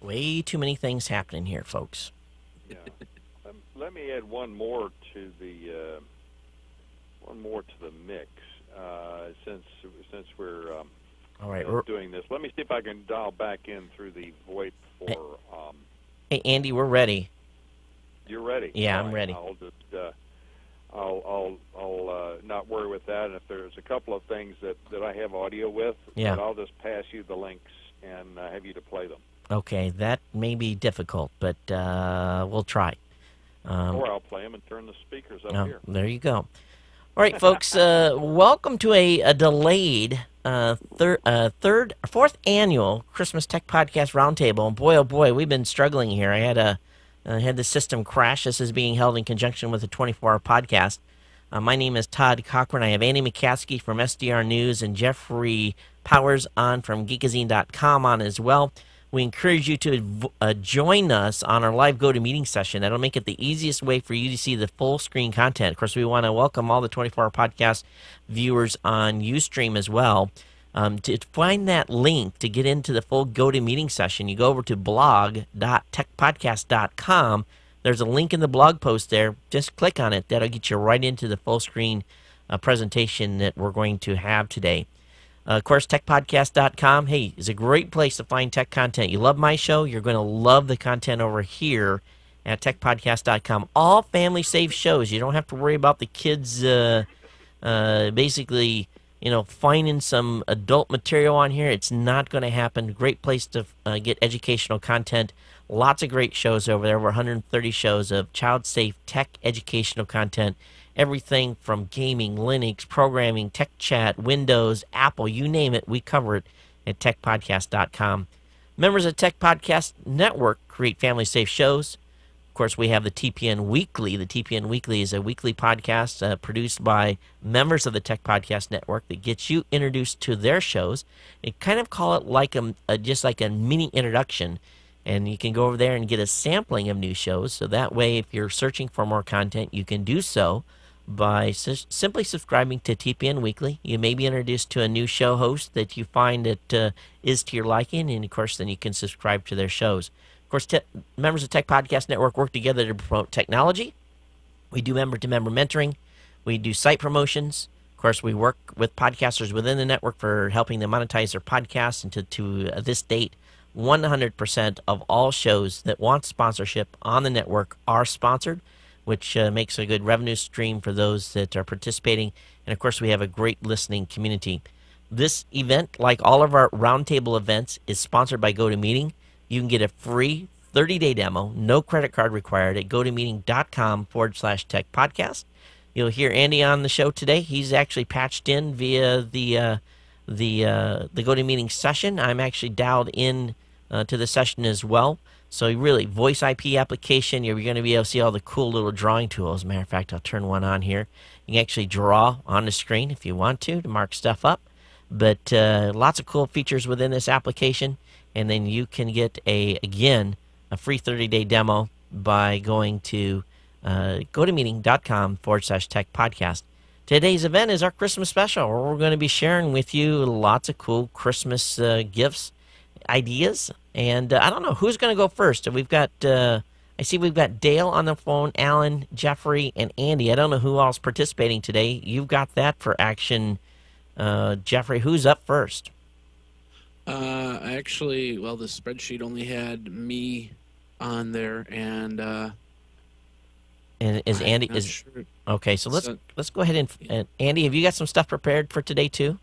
Way too many things happening here, folks. Yeah. Let me add one more to the mix. Since we're All right. doing this, let me see if I can dial back in through the VoIP for. Hey, Andy, we're ready. You're ready. Yeah, All I'm right. ready. I'll just I'll not worry with that. And if there's a couple of things that I have audio with, Yeah. but I'll just pass you the links and have you to play them. Okay, that may be difficult, but we'll try. Or I'll play them and turn the speakers up here. There you go. All right, folks. Welcome to a delayed fourth annual Christmas Tech Podcast Roundtable. And boy, oh boy, we've been struggling here. I had the system crash. This is being held in conjunction with a 24-hour podcast. My name is Todd Cochran. I have Andy McCaskey from SDR News and Jeffrey Powers on from Geekazine.com on as well. We encourage you to join us on our live GoToMeeting session. That'll make it the easiest way for you to see the full screen content. Of course, we want to welcome all the 24-hour podcast viewers on Ustream as well. To find that link to get into the full GoToMeeting session, you go over to blog.techpodcast.com. There's a link in the blog post there. Just click on it. That'll get you right into the full screen presentation that we're going to have today. Of course, techpodcast.com, hey, is a great place to find tech content. You love my show, you're going to love the content over here at techpodcast.com. All family-safe shows. You don't have to worry about the kids basically, finding some adult material on here. It's not going to happen. Great place to get educational content. Lots of great shows over there. Over 130 shows of child-safe tech educational content. Everything from gaming, Linux, programming, tech chat, Windows, Apple, you name it, we cover it at techpodcast.com. Members of Tech Podcast Network create family-safe shows. Of course, we have the TPN Weekly. The TPN Weekly is a weekly podcast produced by members of the Tech Podcast Network that gets you introduced to their shows. You kind of call it like just like a mini introduction, and you can go over there and get a sampling of new shows. So that way, if you're searching for more content, you can do so by simply subscribing to TPN Weekly. You may be introduced to a new show host that you find that is to your liking, and of course, then you can subscribe to their shows. Of course, members of Tech Podcast Network work together to promote technology. We do member-to-member mentoring. We do site promotions. Of course, we work with podcasters within the network for helping them monetize their podcasts. And to this date, 100% of all shows that want sponsorship on the network are sponsored, which makes a good revenue stream for those that are participating. And, of course, we have a great listening community. This event, like all of our roundtable events, is sponsored by GoToMeeting. You can get a free 30-day demo, no credit card required, at gotomeeting.com/tech podcast. You'll hear Andy on the show today. He's actually patched in via the GoToMeeting session. I'm actually dialed in to the session as well. So really, voice IP application, you're going to be able to see all the cool little drawing tools. As a matter of fact, I'll turn one on here. You can actually draw on the screen if you want to mark stuff up. But lots of cool features within this application. And then you can get, a free 30-day demo by going to gotomeeting.com/tech podcast. Today's event is our Christmas special, where we're going to be sharing with you lots of cool Christmas gifts, ideas. And I don't know who's going to go first. We've got, I see we've got Dale on the phone, Alan, Jeffrey, and Andy. I don't know who else participating today. You've got that for action, Jeffrey. Who's up first? Actually, well, the spreadsheet only had me on there, and is Andy sure. Okay? So let's go ahead and Andy, have you got some stuff prepared for today too?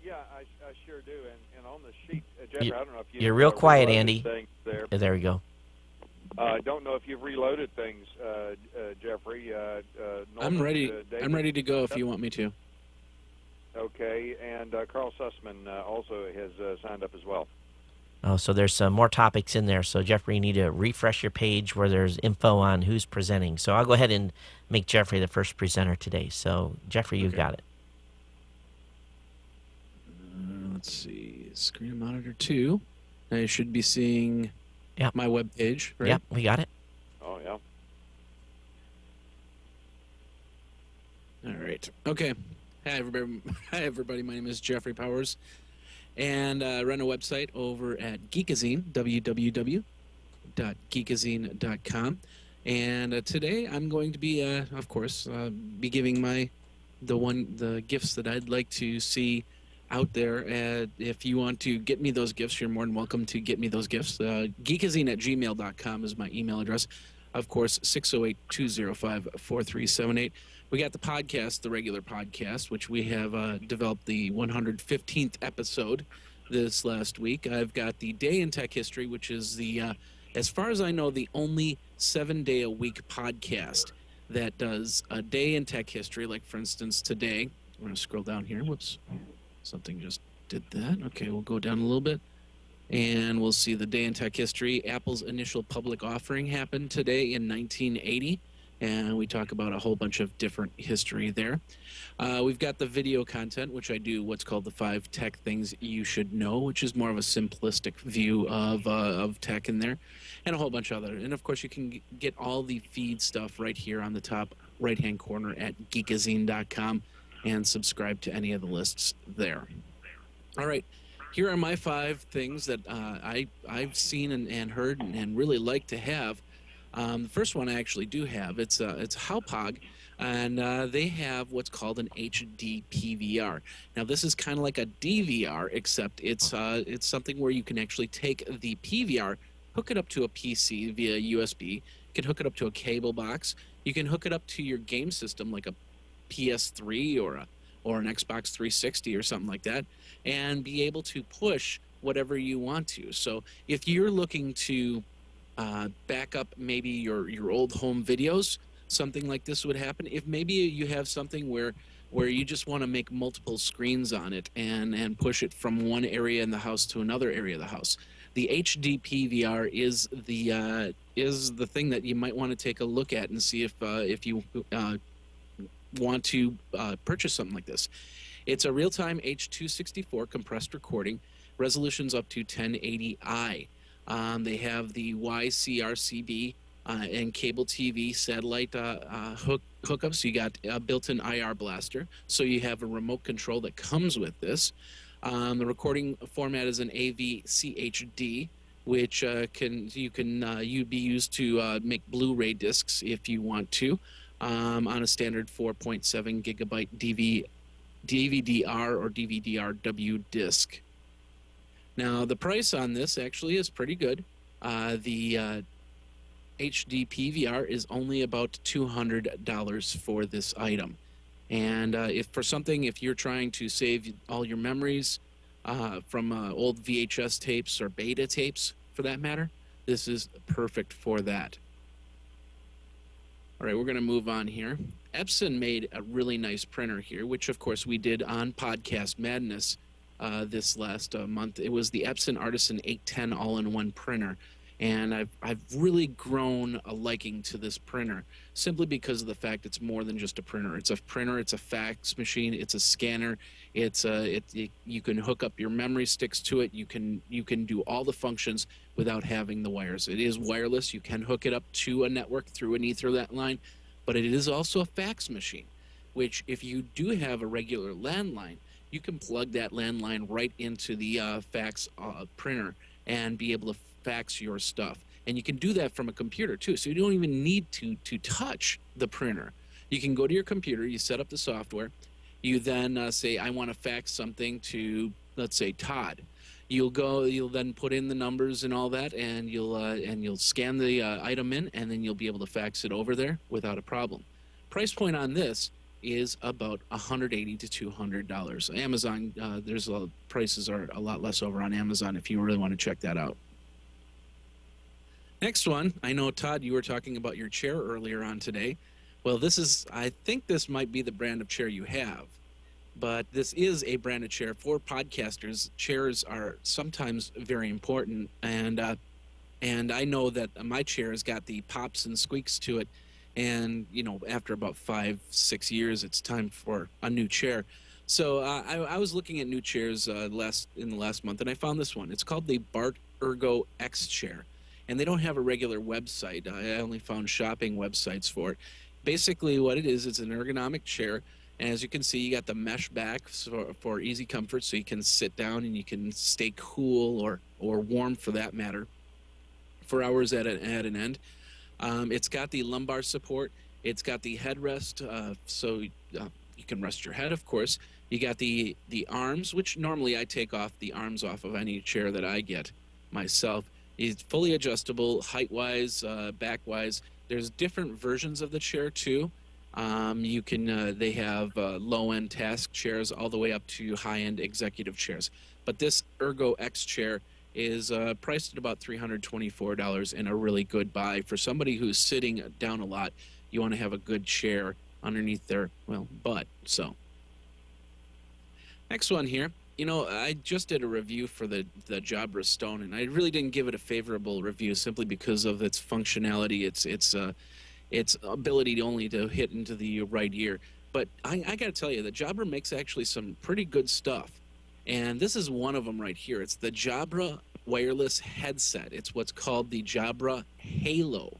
Yeah, I sure do. And on the sheet, Jeffrey, I don't know if you're real quiet, Andy. There we go. I don't know if you've reloaded things, Jeffrey. I'm ready. I'm ready to go if you want me to. Okay, and Carl Sussman also has signed up as well. Oh, so there's some more topics in there. So, Jeffrey, you need to refresh your page where there's info on who's presenting. So I'll go ahead and make Jeffrey the first presenter today. So, Jeffrey, you've got it. Let's see. Screen monitor 2. Now you should be seeing my web page, right? Yep, we got it. Oh, yeah. All right. Okay. Hi, everybody. My name is Jeffrey Powers. And run a website over at Geekazine, www.geekazine.com. And today I'm going to be, of course, be giving the gifts that I'd like to see out there. If you want to get me those gifts, you're more than welcome to get me those gifts. Geekazine@gmail.com is my email address. Of course, 608-205-4378. We got the podcast, the regular podcast, which we have developed the 115th episode this last week. I've got the Day in Tech History, which is the, as far as I know, the only 7-day-a-week podcast that does a day in tech history. Like, for instance, today, I'm going to scroll down here. Whoops. Something just did that. Okay, we'll go down a little bit. And we'll see the Day in Tech History. Apple's initial public offering happened today in 1980. And we talk about a whole bunch of different history there. We've got the video content, which I do what's called the 5 tech things you should know, which is more of a simplistic view of tech in there, and a whole bunch of other. And of course, you can get all the feed stuff right here on the top right-hand corner at geekazine.com and subscribe to any of the lists there. All right. Here are my 5 things that I've seen and heard and really like to have. The first one I actually do have. It's Hauppauge, and they have what's called an HD PVR. Now this is kind of like a DVR, except it's something where you can actually take the PVR, hook it up to a PC via USB. You can hook it up to a cable box. You can hook it up to your game system, like a PS3 or an Xbox 360 or something like that, and be able to push whatever you want to. So if you're looking to back up maybe your old home videos, something like this would happen. If maybe you have something where you just want to make multiple screens on it and push it from one area in the house to another area of the house, the HD PVR is the thing that you might want to take a look at and see if you want to purchase something like this. It's a real-time H.264 compressed recording, resolutions up to 1080i. They have the YCRCB and cable TV satellite hookups. So you got a built-in IR blaster. So you have a remote control that comes with this. The recording format is an AV-CHD, which you'd be used to make Blu-ray discs if you want to, on a standard 4.7 gigabyte DVD-R or DVD-RW disc. Now, the price on this actually is pretty good. The HD PVR is only about $200 for this item. And if you're trying to save all your memories from old VHS tapes or beta tapes, for that matter, this is perfect for that. All right, we're going to move on here. Epson made a really nice printer here, which, of course, we did on Podcast Madness this last month. It was the Epson Artisan 810 all-in-one printer, and I've really grown a liking to this printer simply because of the fact it's more than just a printer. It's a printer, it's a fax machine, it's a scanner. You can hook up your memory sticks to it. You can do all the functions without having the wires. It is wireless. You can hook it up to a network through an Ethernet line, but it is also a fax machine, which if you do have a regular landline, you can plug that landline right into the fax printer and be able to fax your stuff. And you can do that from a computer too, so you don't even need to touch the printer. You can go to your computer, you set up the software, you then say, I want to fax something to, let's say, Todd. You'll then put in the numbers and all that, and you'll scan the item in, and then you'll be able to fax it over there without a problem. Price point on this is about $180 to $200. Amazon, prices are a lot less over on Amazon if you really want to check that out. Next one, I know, Todd, you were talking about your chair earlier on today. Well, I think this might be the brand of chair you have, but this is a brand of chair for podcasters. Chairs are sometimes very important, and I know that my chair has got the pops and squeaks to it, and after about 5-6 years, it's time for a new chair. So I was looking at new chairs in the last month, and I found this one. It's called the Bart Ergo X chair. And they don't have a regular website. I only found shopping websites for it. Basically what it is, it's an ergonomic chair. And as you can see, you got the mesh back for easy comfort, so you can sit down and you can stay cool or warm for that matter for hours at an end. It's got the lumbar support. It's got the headrest, so you can rest your head, of course. You got the arms, which normally I take off the arms off of any chair that I get myself. It's fully adjustable, height-wise, back-wise. There's different versions of the chair too. You can they have low-end task chairs all the way up to high-end executive chairs. But this Ergo X chair is priced at about $324 and a really good buy for somebody who's sitting down a lot. You want to have a good chair underneath their butt. So next one here. I just did a review for the Jabra Stone, and I really didn't give it a favorable review simply because of its functionality, its ability only to hit into the right ear. But I got to tell you, the Jabra makes actually some pretty good stuff. And this is one of them right here. It's the Jabra wireless headset. It's what's called the Jabra Halo.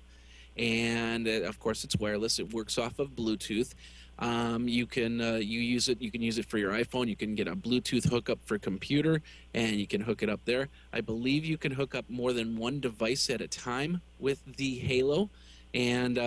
And of course, it's wireless. It works off of Bluetooth. You can use it for your iPhone. You can get a Bluetooth hookup for computer, and you can hook it up there. I believe you can hook up more than one device at a time with the Halo, and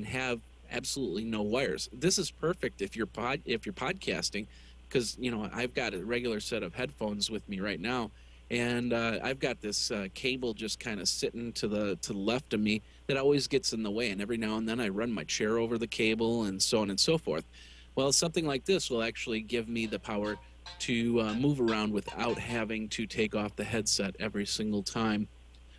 have absolutely no wires. This is perfect if you're podcasting, because I've got a regular set of headphones with me right now, and I've got this cable just kind of sitting to the left of me that always gets in the way, and every now and then I run my chair over the cable and so on and so forth. Well, something like this will actually give me the power to move around without having to take off the headset every single time,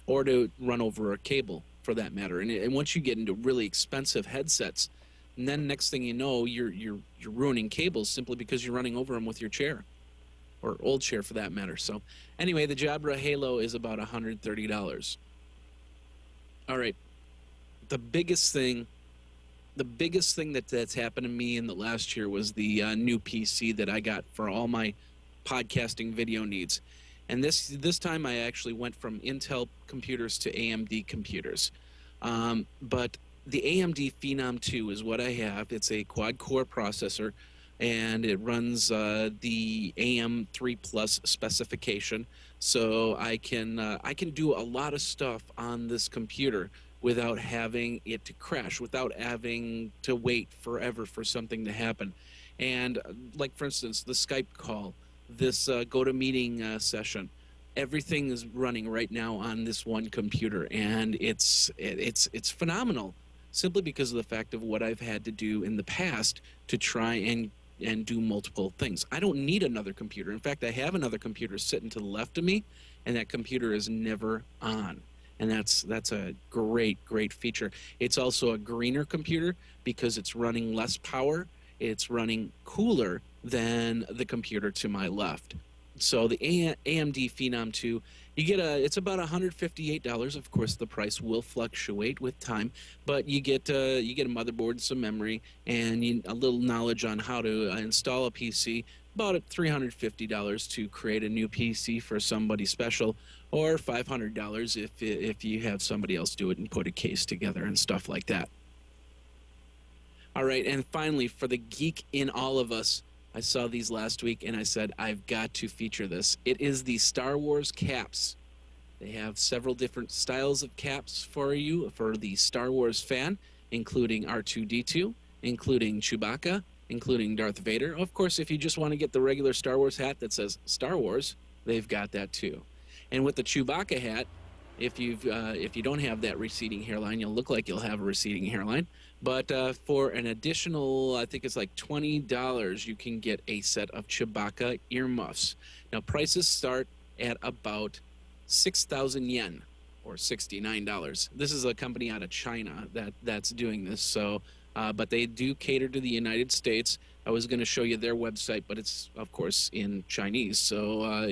or to run over a cable for that matter. And once you get into really expensive headsets, and then next thing you know, you're ruining cables simply because you're running over them with your chair, or old chair for that matter. So anyway, the Jabra Halo is about $130. All right. The biggest thing that's happened to me in the last year was the new PC that I got for all my podcasting video needs. And this time I actually went from Intel computers to AMD computers. But the AMD Phenom 2 is what I have. It's a quad-core processor, and it runs the AM3 Plus specification. So I can do a lot of stuff on this computer without having it to crash, without having to wait forever for something to happen. And like, for instance, the Skype call, this GoToMeeting session, everything is running right now on this one computer, and it's phenomenal, simply because of the fact of what I've had to do in the past to try and do multiple things. I don't need another computer. In fact, I have another computer sitting to the left of me, and that computer is never on. And that's a great feature. It's also a greener computer because it's running less power. It's running cooler than the computer to my left. So the AMD Phenom 2, it's about $158. Of course, the price will fluctuate with time, but you get a motherboard, some memory, and a little knowledge on how to install a PC. About $350 to create a new PC for somebody special, or $500 if you have somebody else do it and put a case together and stuff like that. All right, and finally, for the geek in all of us, I saw these last week and I said, I've got to feature this. It is the Star Wars caps. They have several different styles of caps for you, for the Star Wars fan, including R2-D2, including Chewbacca, including Darth Vader. Of course, if you just want to get the regular Star Wars hat that says Star Wars, they've got that too. And with the Chewbacca hat, if you don't have that receding hairline, you'll look like you'll have a receding hairline. But for an additional, I think it's like $20, you can get a set of Chewbacca earmuffs. Now, prices start at about 6,000 yen, or $69. This is a company out of China that's doing this. So, but they do cater to the United States. I was going to show you their website, but it's, of course, in Chinese. So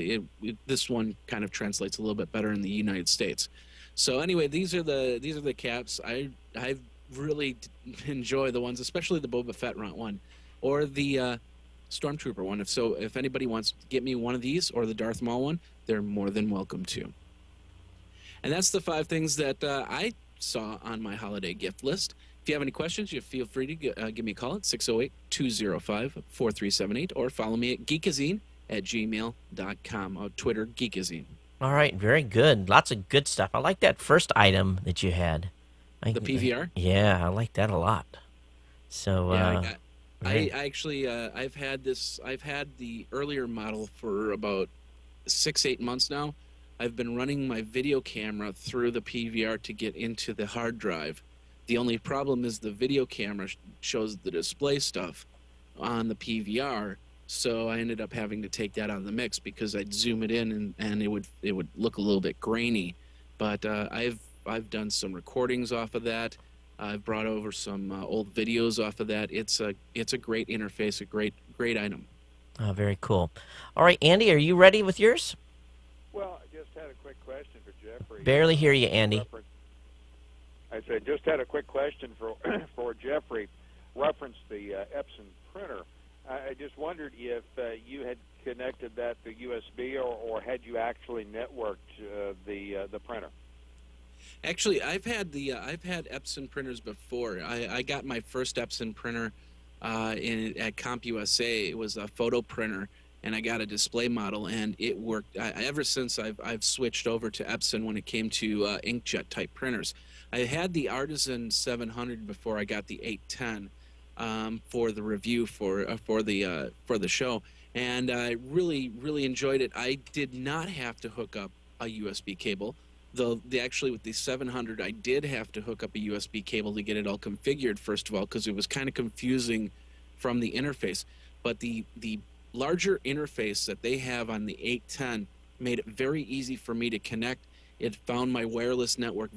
this one kind of translates a little bit better in the United States. So anyway, these are the caps. I really enjoy the ones, especially the Boba Fett one, or the Stormtrooper one. If anybody wants to get me one of these, or the Darth Maul one, they're more than welcome to. And that's the 5 things that I saw on my holiday gift list. If you have any questions, you feel free to give me a call at 608-205-4378 or follow me at geekazine@gmail.com. On Twitter, Geekazine. All right, very good. Lots of good stuff. I like that first item that you had. The PVR? Yeah, I like that a lot. So, yeah, I actually I've had the earlier model for about 6-8 months now. I've been running my video camera through the PVR to get into the hard drive. The only problem is the video camera shows the display stuff on the PVR, so I ended up having to take that out of the mix because I'd zoom it in and it would look a little bit grainy. But I've done some recordings off of that. I've brought over some old videos off of that. It's a great interface, a great item. Oh, very cool. All right, Andy, are you ready with yours? Well, I just had a quick question for Jeffrey. Barely hear you, Andy. I said, just had a quick question for for Jeffrey. Referenced the Epson printer. I just wondered if you had connected that to USB or had you actually networked the printer. Actually, I've had Epson printers before. I got my first Epson printer at CompUSA. It was a photo printer, and I got a display model, and it worked. Ever since I've switched over to Epson when it came to inkjet type printers. I had the Artisan 700 before I got the 810 for the review for the show, and I really enjoyed it. I did not have to hook up a USB cable. Though actually with the 700, I did have to hook up a USB cable to get it all configured, first of all, because it was kind of confusing from the interface. But the larger interface that they have on the 810 made it very easy for me to connect. It found my wireless network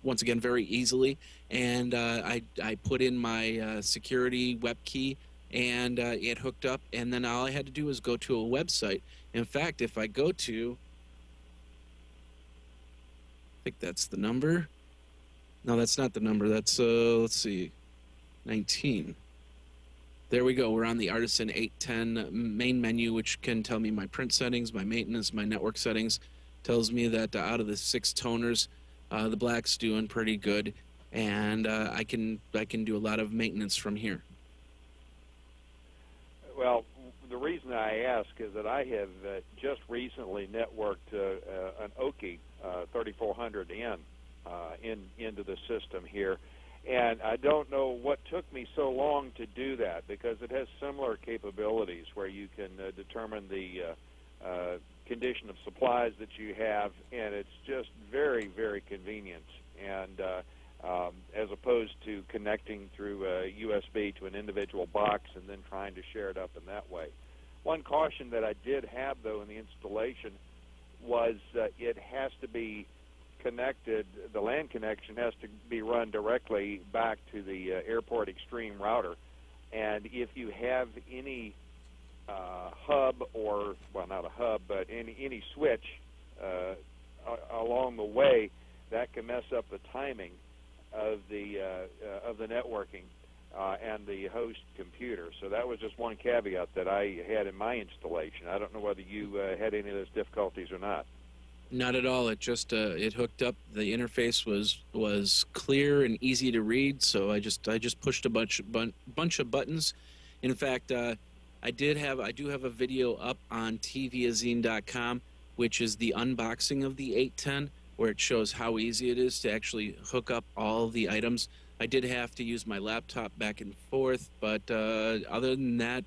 once again, very easily. And I put in my security web key, and it hooked up. And then all I had to do was go to a website. In fact, if I go to... I think that's the number. No, that's not the number. That's, let's see, 19. There we go. We're on the Artisan 810 main menu, which can tell me my print settings, my maintenance, my network settings. Tells me that out of the 6 toners, the black's doing pretty good, and I can do a lot of maintenance from here. Well, the reason I ask is that I have just recently networked an Oki 3400N into the system here, and I don't know what took me so long to do that, because it has similar capabilities where you can determine the condition of supplies that you have, and it's just very, very convenient. And as opposed to connecting through USB to an individual box and then trying to share it up in that way. One caution that I did have, though, in the installation was it has to be connected, the LAN connection has to be run directly back to the Airport Extreme router. And if you have any hub, or, well, not a hub, but any switch along the way, that can mess up the timing of the networking and the host computer. So that was just one caveat that I had in my installation. I don't know whether you had any of those difficulties or not. Not at all. It just it hooked up. The interface was clear and easy to read. So I just pushed a bunch of buttons. In fact, I do have a video up on tvazine.com, which is the unboxing of the 810, where it shows how easy it is to actually hook up all the items. I did have to use my laptop back and forth, but other than that,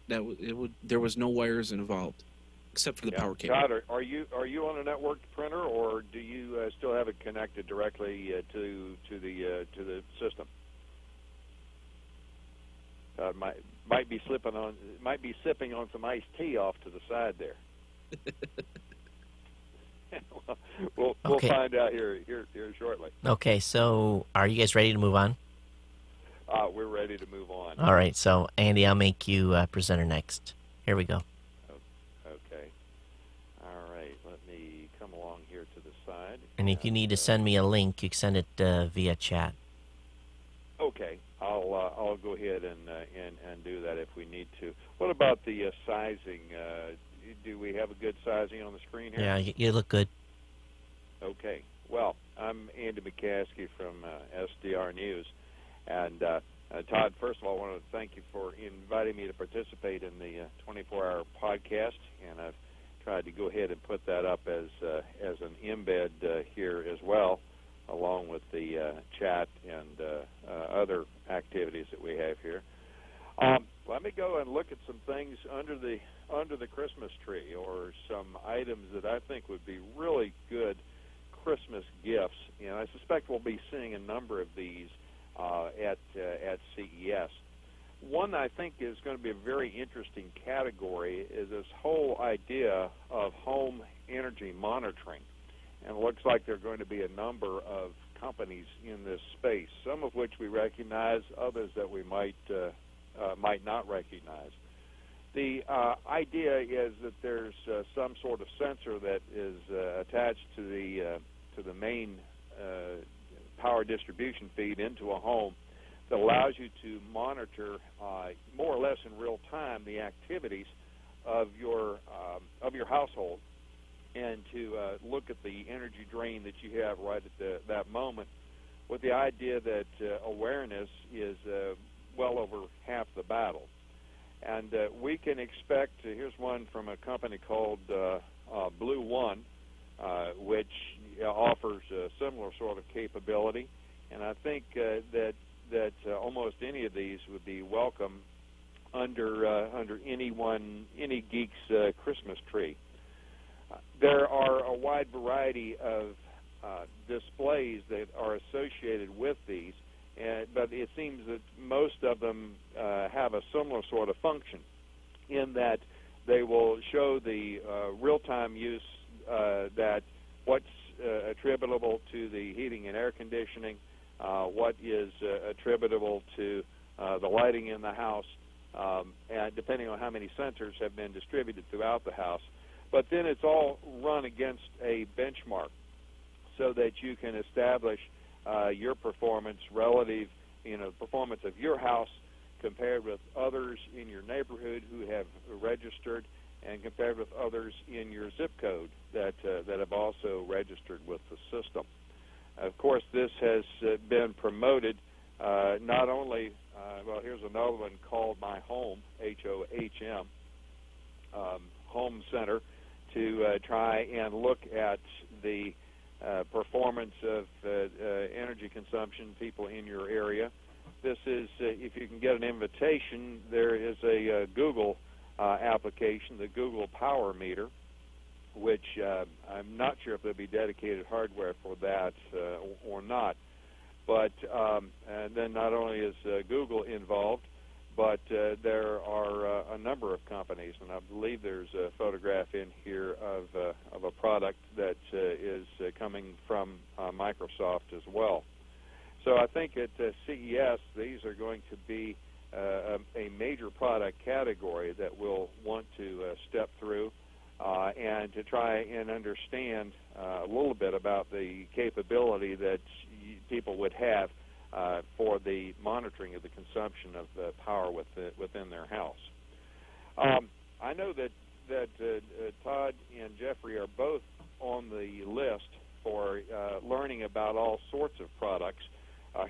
there was no wires involved, except for the power cable. Todd, are you on a networked printer, or do you still have it connected directly to the system? Might be sipping on some iced tea off to the side there. We'll find out here shortly. Okay, so are you guys ready to move on? We're ready to move on. All right, so Andy, I'll make you presenter next. Here we go. Okay. All right, let me come along here to the side. And if you need to send me a link, you can send it via chat. Okay, I'll go ahead and do that if we need to. What about the sizing? Do we have a good sizing on the screen here? Yeah, you look good. Okay. Well, I'm Andy McCaskey from SDR News, And Todd, first of all, I wanted to thank you for inviting me to participate in the 24-hour podcast, and I've tried to go ahead and put that up as an embed here as well, along with the chat and other activities that we have here. Let me go and look at some things under the Christmas tree, or some items that I think would be really good Christmas gifts, and I suspect we'll be seeing a number of these at CES. One I think is going to be a very interesting category is this whole idea of home energy monitoring. And it looks like there are going to be a number of companies in this space, some of which we recognize, others that we might not recognize. The idea is that there's some sort of sensor that is attached to the main power distribution feed into a home that allows you to monitor more or less in real time the activities of your household, and to look at the energy drain that you have right at that moment, with the idea that awareness is well over half the battle. And we can expect, here's one from a company called Blue One, which offers a similar sort of capability, and I think that almost any of these would be welcome under any geek's Christmas tree. There are a wide variety of displays that are associated with these, but it seems that most of them have a similar sort of function, in that they will show the real-time use, that what's attributable to the heating and air conditioning, what is attributable to the lighting in the house, and depending on how many sensors have been distributed throughout the house. But then it's all run against a benchmark, so that you can establish your performance relative, performance of your house compared with others in your neighborhood who have registered, and compared with others in your zip code that have also registered with the system. Of course, this has been promoted not only, well, here's another one called My Home, HOHM, Home Center, to try and look at the performance of energy consumption, people in your area. This is, if you can get an invitation, there is a Google application, the Google Power Meter, which I'm not sure if there'll be dedicated hardware for that or not. But and then not only is Google involved, but there are a number of companies, and I believe there's a photograph in here of a product that is coming from Microsoft as well. So I think at CES, these are going to be a major product category that we'll want to step through and to try and understand a little bit about the capability that people would have for the monitoring of the consumption of power within their house. I know that Todd and Jeffrey are both on the list for learning about all sorts of products.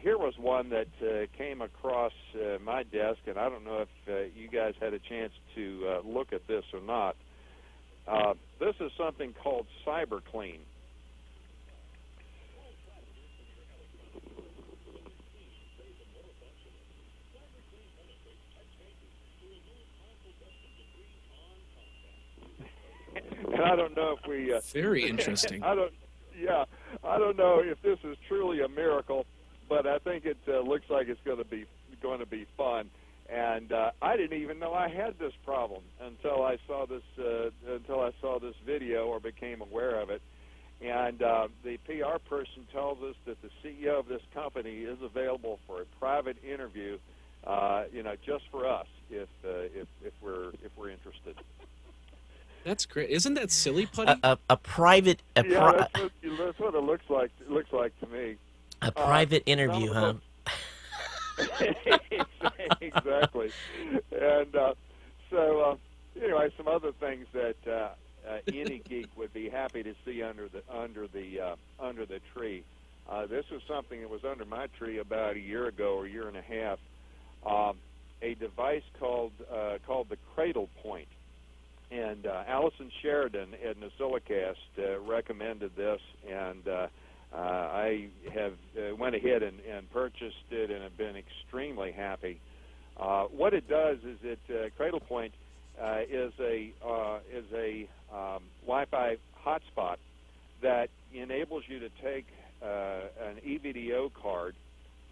Here was one that came across my desk, and I don't know if you guys had a chance to look at this or not. This is something called CyberClean. And I don't know if we... Very interesting. I don't know if this is truly a miracle, but I think it looks like it's going to be fun. And I didn't even know I had this problem until I saw this video, or became aware of it. And the PR person tells us that the CEO of this company is available for a private interview, just for us, if we're interested. That's great. Isn't that silly, Putty? A private... That's what it looks like. It looks like to me. A private interview, huh? Exactly. And so, anyway, some other things that any geek would be happy to see under the tree. This was something that was under my tree about a year ago or a year and a half. A device called the Cradle Point. And Allison Sheridan at Nosilicast recommended this, and I have went ahead and purchased it and have been extremely happy. What it does is Cradle Point is a Wi-Fi hotspot that enables you to take an EVDO card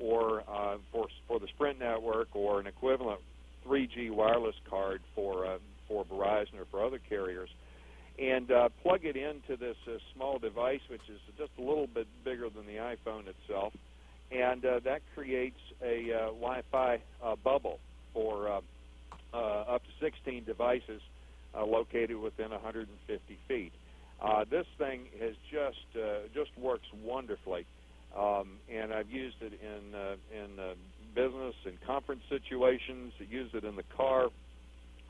or for the Sprint network or an equivalent 3G wireless card for Verizon or for other carriers, and plug it into this small device, which is just a little bit bigger than the iPhone itself, and that creates a Wi-Fi bubble for up to 16 devices located within 150 feet. This thing has just works wonderfully, and I've used it in business and conference situations. I use it in the car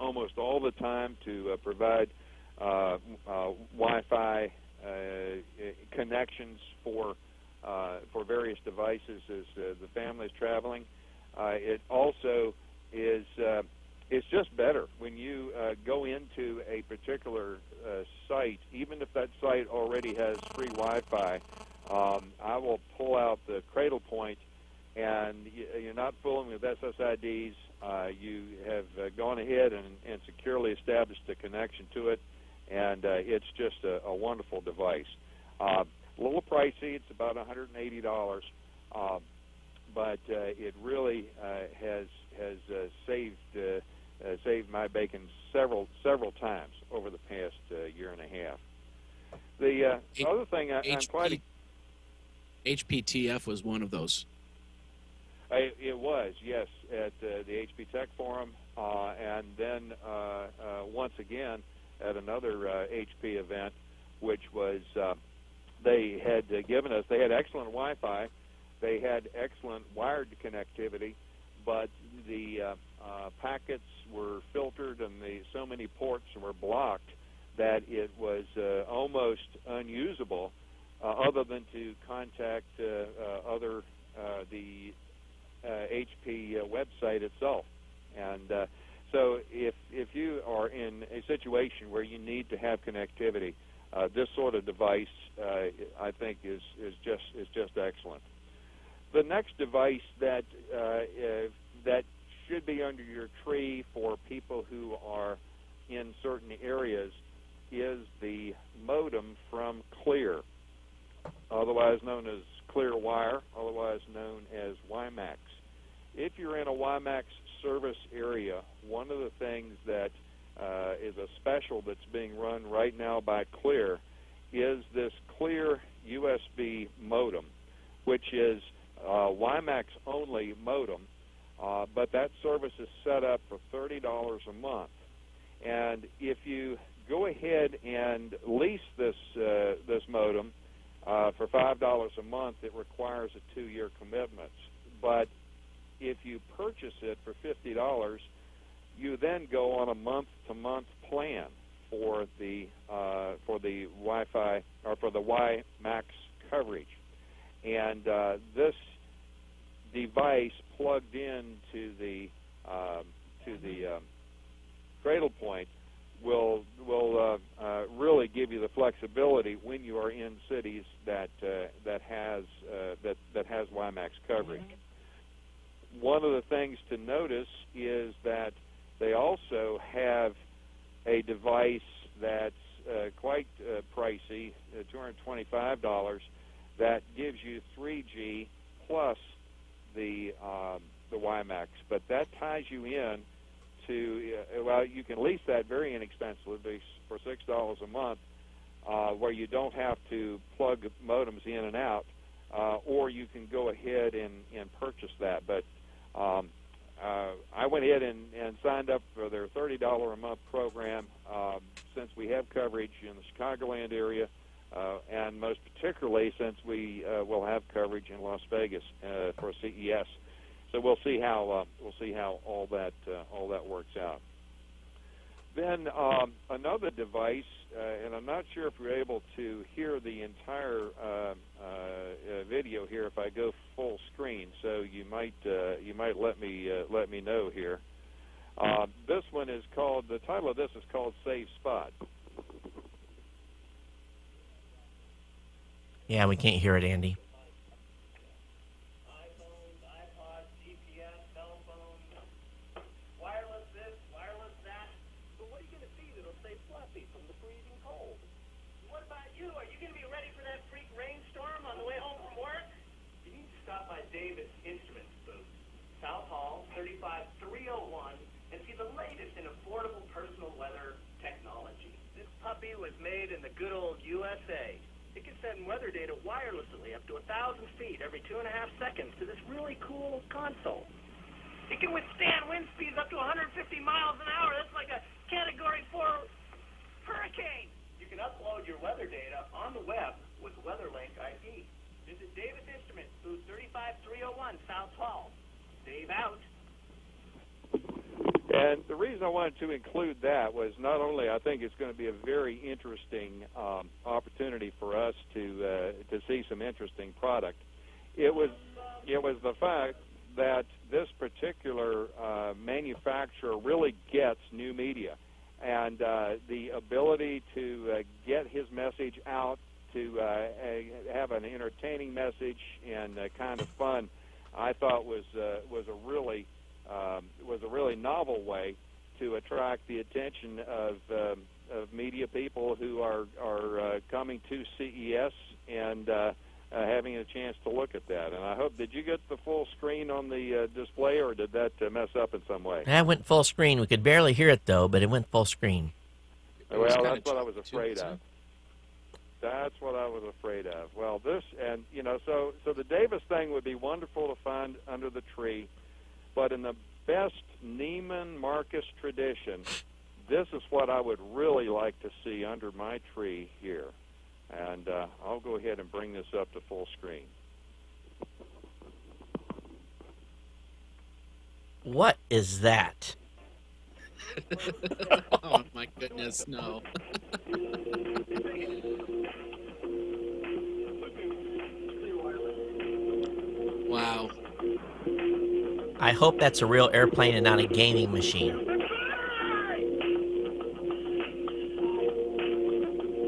almost all the time to provide Wi-Fi connections for various devices as the family is traveling. It also is it's just better when you go into a particular site, even if that site already has free Wi-Fi. I will pull out the Cradle Point, and you're not fooling with SSIDs. You have gone ahead and securely established a connection to it, and it's just a wonderful device. A little pricey. It's about $180, but it really has saved my bacon several times over the past year and a half. The other thing I'm quite... HPTF was one of those. It was, yes, at the HP Tech Forum, and then once again at another HP event, which was they had given us, they had excellent Wi-Fi, they had excellent wired connectivity, but the packets were filtered and so many ports were blocked that it was almost unusable other than to contact the HP website itself. And so if you are in a situation where you need to have connectivity, this sort of device I think is just excellent. The next device that should be under your tree for people who are in certain areas is the modem from Clear, otherwise known as Clearwire, otherwise known as WiMAX. If you're in a WiMAX service area, one of the things that is a special that's being run right now by Clear is this Clear USB modem, which is WiMAX-only modem, but that service is set up for $30 a month. And if you go ahead and lease this modem for $5 a month, it requires a 2-year commitment. But if you purchase it for $50, you then go on a month-to-month plan for the Wi-Fi or for the WiMAX coverage. And this device plugged into the Cradle Point will really give you the flexibility when you are in cities that has WiMAX coverage. One of the things to notice is that they also have a device that's quite pricey, $225, that gives you 3G plus the WiMAX, but that ties you in to, well, you can lease that very inexpensively for $6 a month, where you don't have to plug modems in and out, or you can go ahead and purchase that. But I went ahead and signed up for their $30 a month program since we have coverage in the Chicagoland area, and most particularly since we will have coverage in Las Vegas for CES. So we'll see how all that works out. Then another device, and I'm not sure if you're able to hear the entire video here if I go full screen. So you might let me know here. This one is called. The title of this is called "Safe Spot." Yeah, we can't hear it, Andy. Was made in the good old USA. It can send weather data wirelessly up to 1,000 feet every 2.5 seconds to this really cool console. It can withstand wind speeds up to 150 miles an hour. That's like a Category 4 hurricane. You can upload your weather data on the web with WeatherLink ID. Visit Davis Instruments, booth 35301, South Hall. Dave out. And the reason I wanted to include that was not only I think it's going to be a very interesting opportunity for us to see some interesting product. It was the fact that this particular manufacturer really gets new media, and the ability to get his message out, to have an entertaining message and kind of fun, I thought was a really novel way to attract the attention of media people who are coming to CES and having a chance to look at that. And I hope, did you get the full screen on the display, or did that mess up in some way? That went full screen. We could barely hear it, though, but it went full screen. Well, that's what I was afraid of. That's what I was afraid of. Well, this, and, so the Davis thing would be wonderful to find under the tree, but in the best Neiman Marcus tradition, this is what I would really like to see under my tree here. And I'll go ahead and bring this up to full screen. What is that? Oh, my goodness, no. Wow. I hope that's a real airplane and not a gaming machine.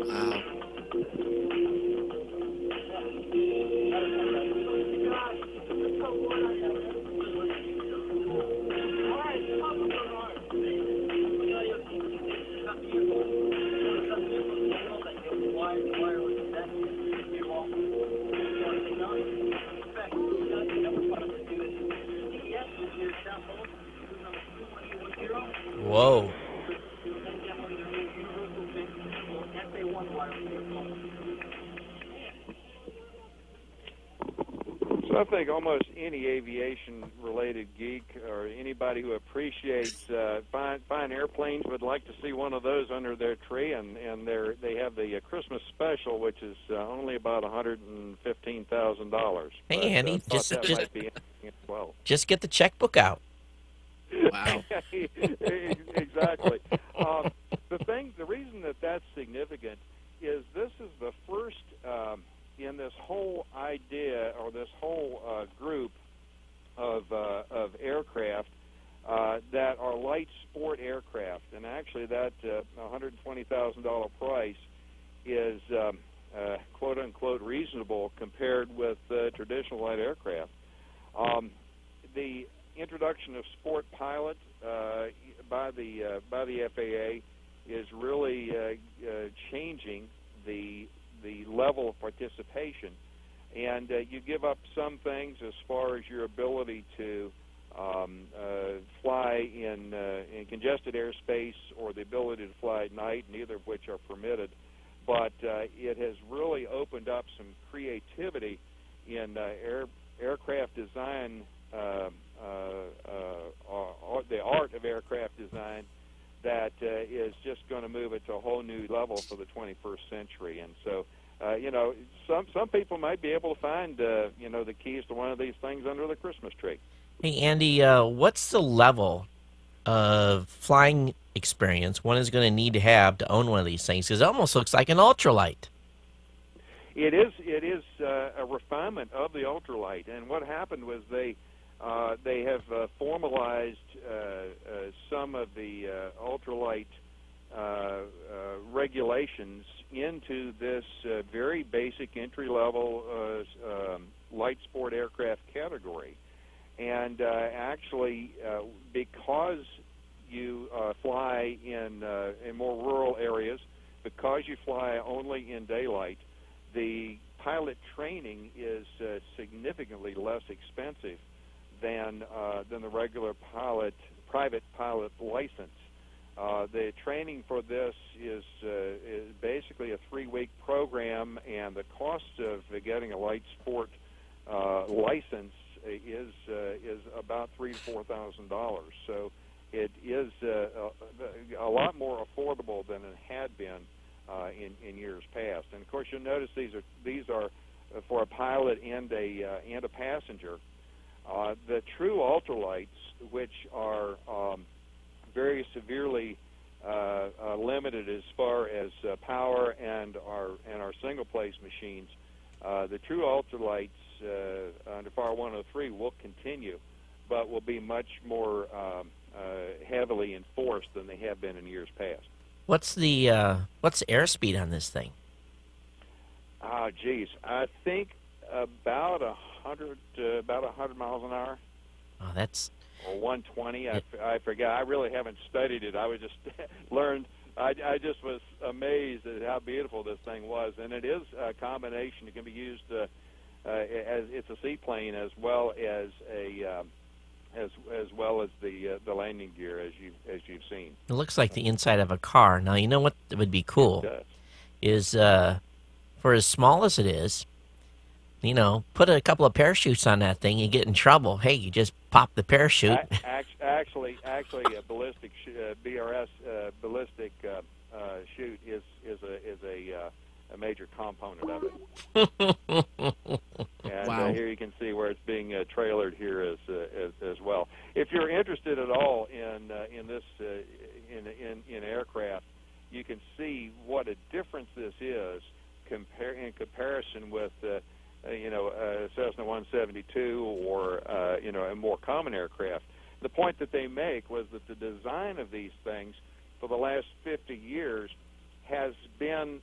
Wow. Whoa. So I think almost any aviation-related geek or anybody who appreciates fine airplanes would like to see one of those under their tree, and they have the Christmas special, which is only about $115,000. Hey, Andy, just get the checkbook out. Wow. Exactly. The reason that that's significant is this is the first in this whole idea, or this whole group of aircraft that are light sport aircraft, and actually that $120,000 price is quote unquote reasonable compared with traditional light aircraft. The introduction of Sport Pilot by the FAA is really changing the level of participation, and you give up some things as far as your ability to fly in congested airspace, or the ability to fly at night, neither of which are permitted. But it has really opened up some creativity in aircraft design, the art of aircraft design, that is just going to move it to a whole new level for the 21st century. And so, some people might be able to find, the keys to one of these things under the Christmas tree. Hey, Andy, what's the level of flying experience one is going to need to have to own one of these things? Because it almost looks like an ultralight. It is a refinement of the ultralight, and what happened was they have formalized some of the ultralight regulations into this very basic entry-level light sport aircraft category. And actually, because you fly in more rural areas, because you fly only in daylight, the pilot training is significantly less expensive than the regular private pilot license. The training for this is basically a 3-week program, and the cost of getting a light sport license is about $3,000 to $4,000. So it is a lot more affordable than it had been in years past. And of course, you'll notice these are for a pilot and a passenger. The true ultralights, which are very severely limited as far as power and our single place machines, the true ultralights under FAR 103 will continue, but will be much more heavily enforced than they have been in years past. What's the airspeed on this thing? Geez, I think about 100 miles an hour. Oh, that's or 120. I forget. I really haven't studied it. I was just learned. I just was amazed at how beautiful this thing was, and it is a combination. It can be used as it's a seaplane as well as the landing gear, as you've seen. It looks like the inside of a car. Now, you know what would be cool is for as small as it is, put a couple of parachutes on that thing and get in trouble. Hey, you just pop the parachute. Actually, a ballistic BRS ballistic chute is a major component of it. And wow. Here you can see where it's being trailered here as well. If you're interested at all in this in aircraft, you can see what a difference this is in comparison with Cessna 172 or a more common aircraft. The point that they make was that the design of these things for the last 50 years has been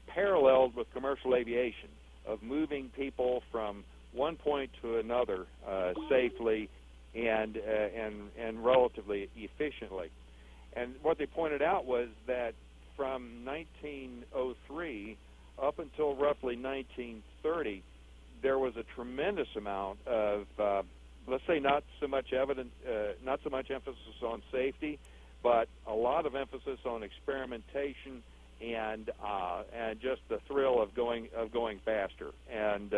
paralleled with commercial aviation, of moving people from one point to another safely and relatively efficiently. And what they pointed out was that from 1903 up until roughly 1930, there was a tremendous amount of, let's say, not so much emphasis on safety, but a lot of emphasis on experimentation and just the thrill of going faster and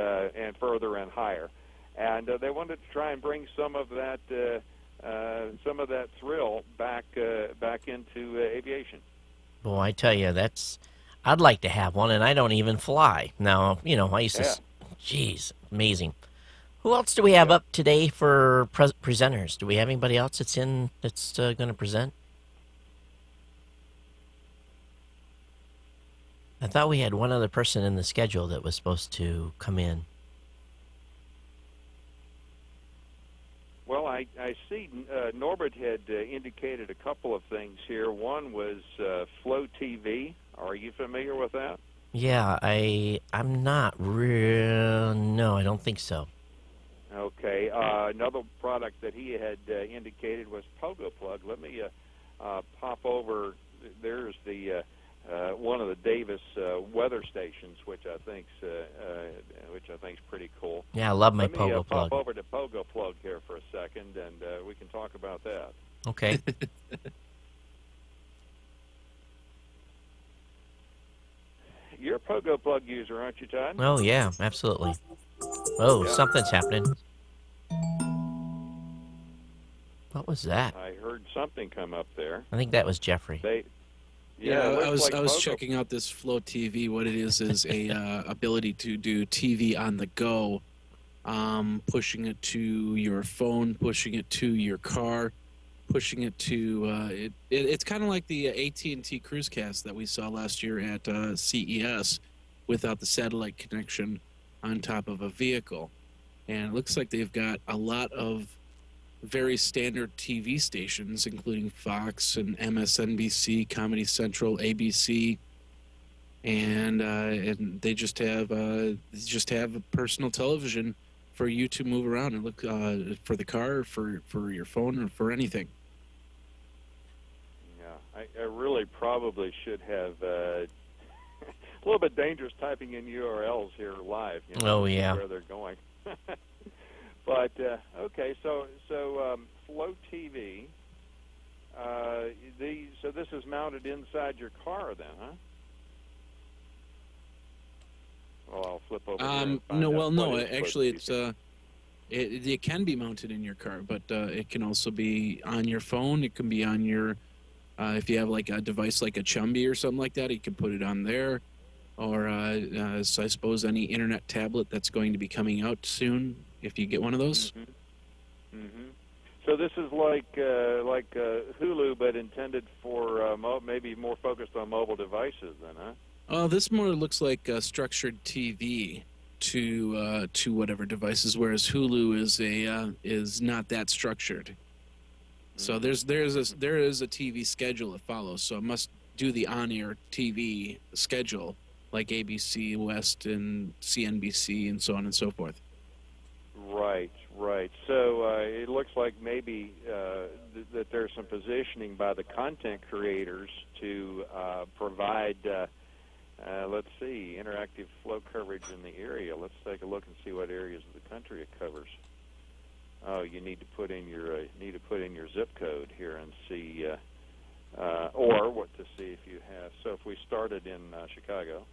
further and higher. And they wanted to try and bring some of that thrill back into aviation. Well, I tell you, I'd like to have one, and I don't even fly. Now, I used to. Geez, amazing. Who else do we have up today for presenters? Do we have anybody else that's going to present? I thought we had one other person in the schedule that was supposed to come in. Well, I see Norbert had indicated a couple of things here. One was Flow TV. Are you familiar with that? Yeah, I'm not real. No, I don't think so. Okay. Another product that he had indicated was Pogo Plug. Let me pop over. There's the one of the Davis weather stations, which I think's pretty cool. Yeah, I love my Pogo Pogo Plug. Pop over to Pogo Plug here for a second, and we can talk about that. Okay. You're a Pogo Plug user, aren't you, Todd? Oh, yeah, absolutely. Oh, something's happening. What was that? I heard something come up there. I think that was Jeffrey. I was checking out this Flow TV. What it is a ability to do TV on the go, pushing it to your phone, pushing it to your car, pushing it to it's kind of like the AT&T Cruisecast that we saw last year at CES without the satellite connection on top of a vehicle. And it looks like they've got a lot of very standard TV stations, including Fox and MSNBC, Comedy Central, ABC, and they just have a personal television for you to move around and look for the car, for your phone, or for anything. Yeah, I really probably should have a little bit dangerous typing in URLs here live. Oh yeah, where they're going. But okay, so Flow TV. So this is mounted inside your car, then, huh? Well, I'll flip over. No. Actually, it can be mounted in your car, but it can also be on your phone. It can be on your if you have like a device like a Chumby or something like that, you can put it on there. Or so I suppose any internet tablet that's going to be coming out soon, if you get one of those. Mm-hmm. Mm-hmm. So this is like Hulu, but intended for maybe more focused on mobile devices, then, huh? Oh, this more looks like structured TV to whatever devices, whereas Hulu is not that structured. So there is a TV schedule that follows. So it must do the on-air TV schedule, like ABC West and CNBC and so on and so forth. Right. So it looks like maybe that there's some positioning by the content creators to provide, let's see, interactive flow coverage in the area. Let's take a look and see what areas of the country it covers. Oh, you need to put in your zip code here and see, or what to see if you have. So if we started in Chicago.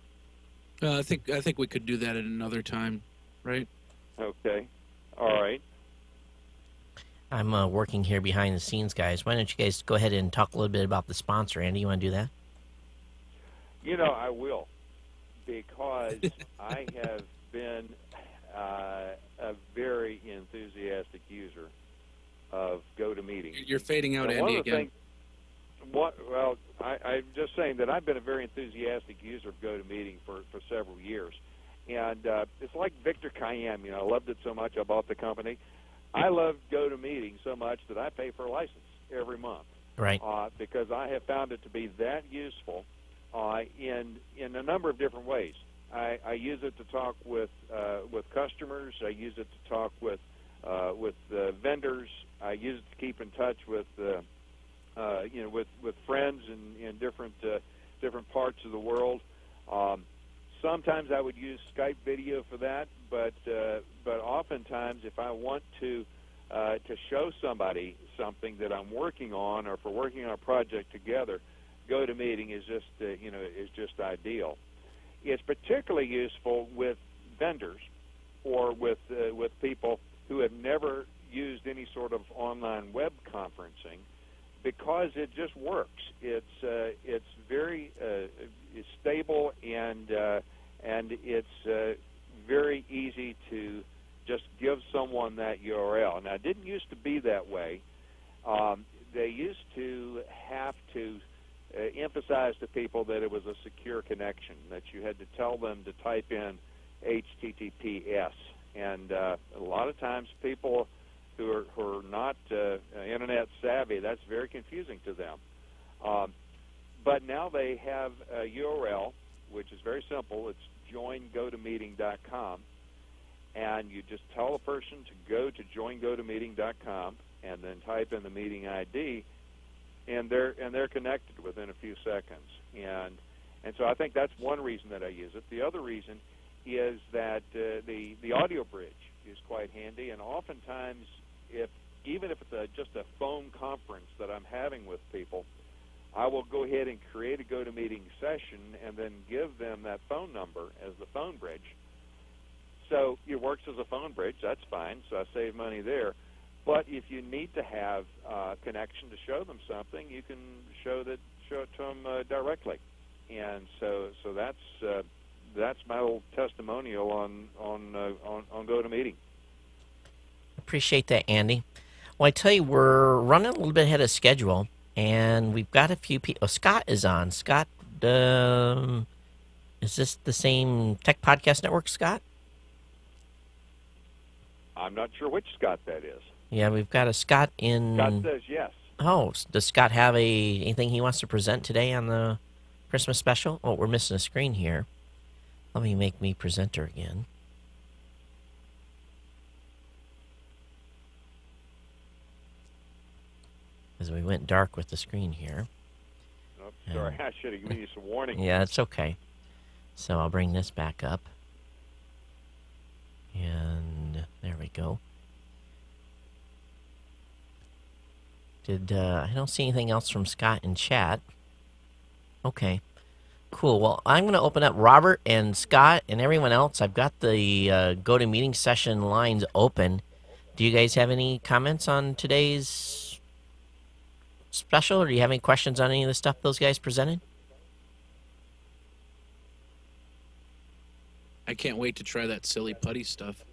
I think we could do that at another time, right? Okay. All right. I'm working here behind the scenes, guys. Why don't you guys go ahead and talk a little bit about the sponsor, Andy? You want to do that? I will, because I have been a very enthusiastic user of GoToMeeting. You're fading out, Andy, again. I'm just saying that I've been a very enthusiastic user of GoToMeeting for several years. And it's like Victor Cayenne. I loved it so much I bought the company. I love GoToMeeting so much that I pay for a license every month. Right. Because I have found it to be that useful in a number of different ways. I use it to talk with customers. I use it to talk with vendors. I use it to keep in touch with friends in different parts of the world. Sometimes I would use Skype video for that, but oftentimes if I want to show somebody something that I'm working on, or for working on a project together, GoToMeeting is just ideal. It's particularly useful with vendors or with people who have never used any sort of online web conferencing, because it just works. It's very it's stable, and it's very easy to just give someone that URL. Now, it didn't used to be that way. They used to have to emphasize to people that it was a secure connection, that you had to tell them to type in HTTPS. And a lot of times people who are not internet savvy, that's very confusing to them. But now they have a URL, which is very simple. It's joingotomeeting.com. And you just tell a person to go to joingotomeeting.com and then type in the meeting ID, and they're connected within a few seconds. And so I think that's one reason that I use it. The other reason is that the audio bridge is quite handy, and oftentimes, even if it's just a phone conference that I'm having with people, I will go ahead and create a GoToMeeting session and then give them that phone number as the phone bridge. So it works as a phone bridge. That's fine. So I save money there. But if you need to have a connection to show them something, you can show it to them directly. And so that's my little testimonial on GoToMeeting. Appreciate that, Andy. Well, I tell you, we're running a little bit ahead of schedule, and we've got a few people. Oh, Scott is on. Scott, is this the same Tech Podcast Network, Scott? I'm not sure which Scott that is. Yeah, we've got a Scott in. Scott says yes. Oh, does Scott have anything he wants to present today on the Christmas special? Oh, we're missing a screen here. Let me make me presenter again. Because we went dark with the screen here. Oh, sorry, I should have given you some warning. Yeah, it's okay. So I'll bring this back up. And there we go. I don't see anything else from Scott in chat. Okay. Cool. Well, I'm going to open up Robert and Scott and everyone else. I've got the GoToMeeting session lines open. Do you guys have any comments on today's special, or do you have any questions on any of the stuff those guys presented? I can't wait to try that silly putty stuff.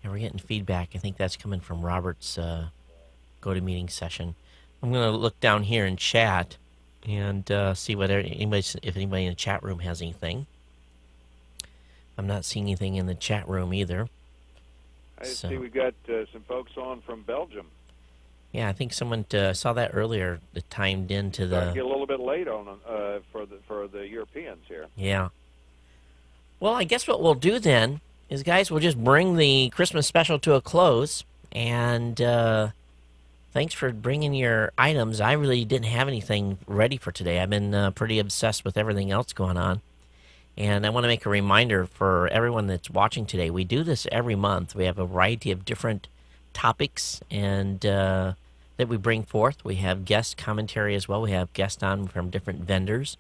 Yeah, we're getting feedback. I think that's coming from Robert's GoToMeeting session. I'm going to look down here in chat and see if anybody in the chat room has anything. I'm not seeing anything in the chat room either. I see we got some folks on from Belgium. Yeah, I think someone saw that earlier. That timed into the. Get a little bit late on for the Europeans here. Yeah. Well, I guess what we'll do then is, guys, we'll just bring the Christmas special to a close, and thanks for bringing your items. I really didn't have anything ready for today. I've been pretty obsessed with everything else going on. And I want to make a reminder for everyone that's watching today. We do this every month. We have a variety of different topics and that we bring forth. We have guest commentary as well. We have guests on from different vendors.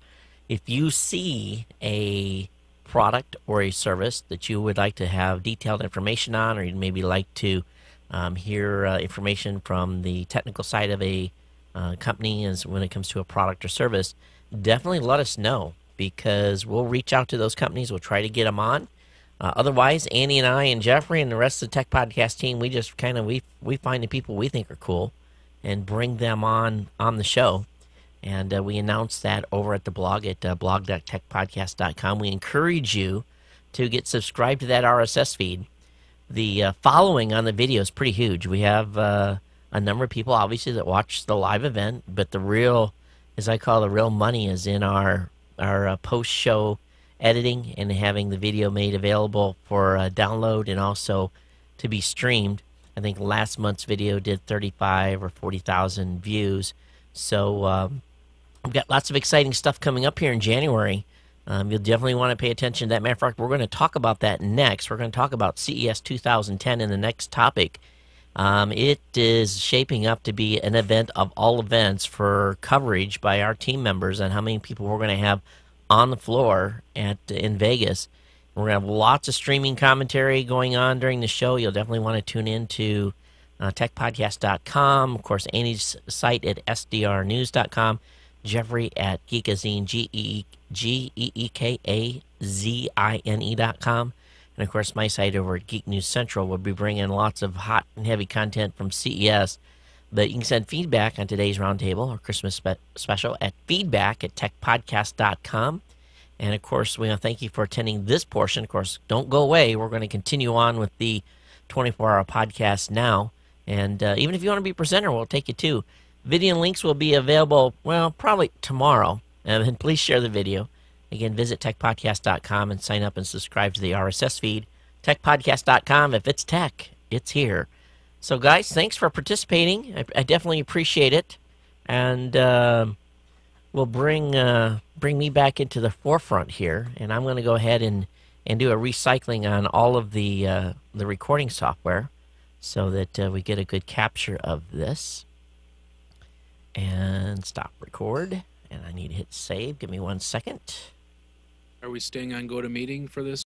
If you see a product or a service that you would like to have detailed information on, or you'd maybe like to hear information from the technical side of a company as when it comes to a product or service, definitely let us know, because we'll reach out to those companies. We'll try to get them on. Otherwise, Andy and I and Jeffrey and the rest of the Tech Podcast team, we just kind of we find the people we think are cool and bring them on the show. And we announce that over at the blog at blog.techpodcast.com. We encourage you to get subscribed to that RSS feed. The following on the video is pretty huge. We have a number of people, obviously, that watch the live event, but the real, as I call the real money, is in our post-show editing and having the video made available for download and also to be streamed. I think last month's video did 35 or 40,000 views. So we've got lots of exciting stuff coming up here in January. You'll definitely want to pay attention to that. Matter of fact, we're going to talk about that next. We're going to talk about CES 2010 in the next topic. It is shaping up to be an event of all events for coverage by our team members and how many people we're going to have on the floor in Vegas. We're going to have lots of streaming commentary going on during the show. You'll definitely want to tune in to techpodcast.com. Of course, Andy's site at sdrnews.com. Jeffrey at Geekazine, GeekAzine.com. And, of course, my site over at Geek News Central will be bringing lots of hot and heavy content from CES. But you can send feedback on today's roundtable or Christmas special at feedback@techpodcast.com. And, of course, we want to thank you for attending this portion. Of course, don't go away. We're going to continue on with the 24-hour podcast now. And even if you want to be a presenter, we'll take you too. Video and links will be available, well, probably tomorrow. And please share the video. Again, visit techpodcast.com and sign up and subscribe to the RSS feed. Techpodcast.com. If it's tech, it's here. So, guys, thanks for participating. I definitely appreciate it. And will bring me back into the forefront here. And I'm going to go ahead and do a recycling on all of the recording software so that we get a good capture of this. And stop record. And I need to hit save. Give me 1 second. Are we staying on GoToMeeting for this?